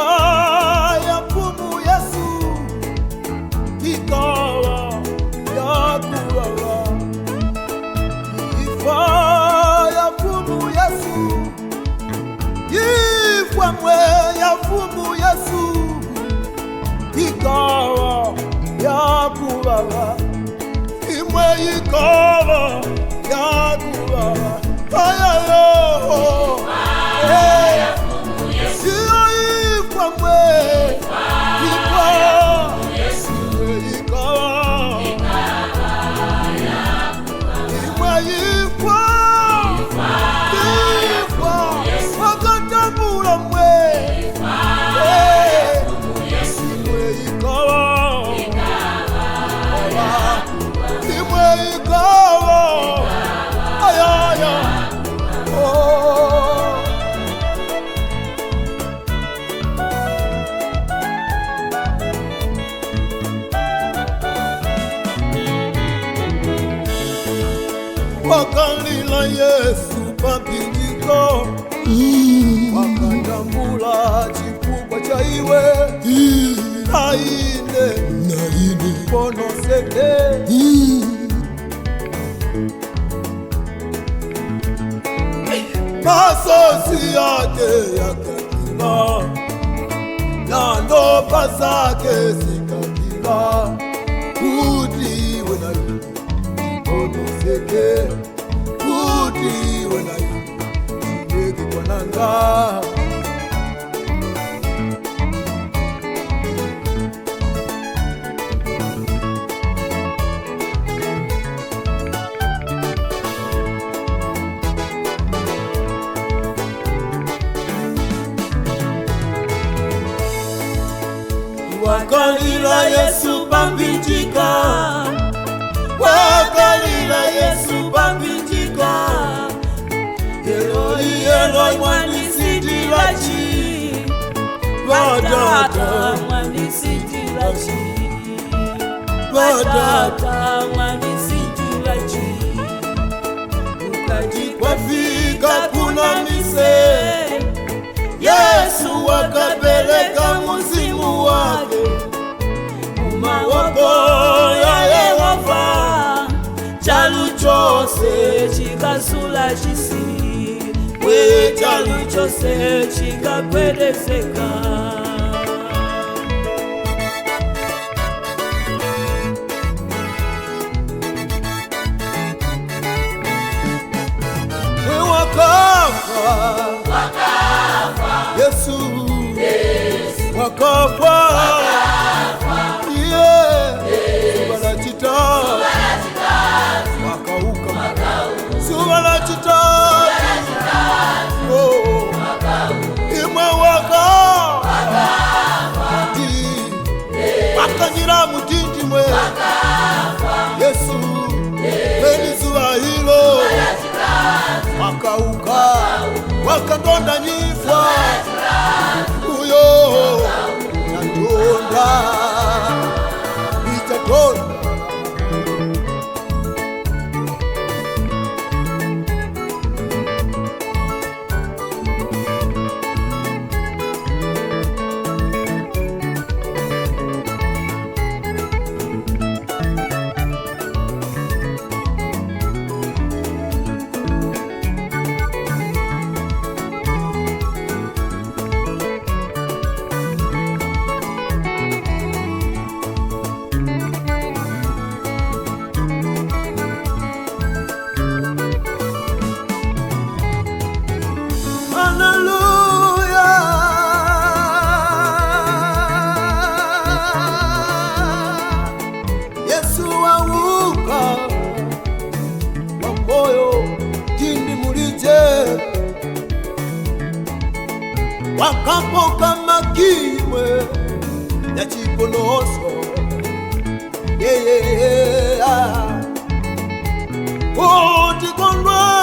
ya fumu Yesu ikawa ya kuwawa. Ifa ya fumu Yesu, ifwamwe ya fumu Yesu ikawa ya kuwawa. Imwe ikawa ya kuwawa. Ayayo wakalila Yesu pambiniko, wakatambula chifukwa cha iwe naine pono sete. Masosi yake yakakila na ndopa zake zikakila, kuti wenayo pono sete, kuti wenayo chimeki kwananga. Wakalila Yesu pambinjika, wakalila Yesu pambinjika. Eloi Eloi mwanisitilachi, Wadata mwanisitilachi, Wadata mwanisitilachi. Ukajikwafika kuna mise, Yesu wakapeleka muzimu wake umawoko ya Yehova. Chalu chose chikasula chisi, we chalu chose chikakwedeseka. Yesu wakafa, Subala chitatu wakauka, Subala chitatu imwe wakanyira mutindi mwe. Yesu wenizuwa hilo wakauka, wakandonda nyifwa uyo chatonda ichatonda. Wakapoka makimwe ya chiponoso, utikondwa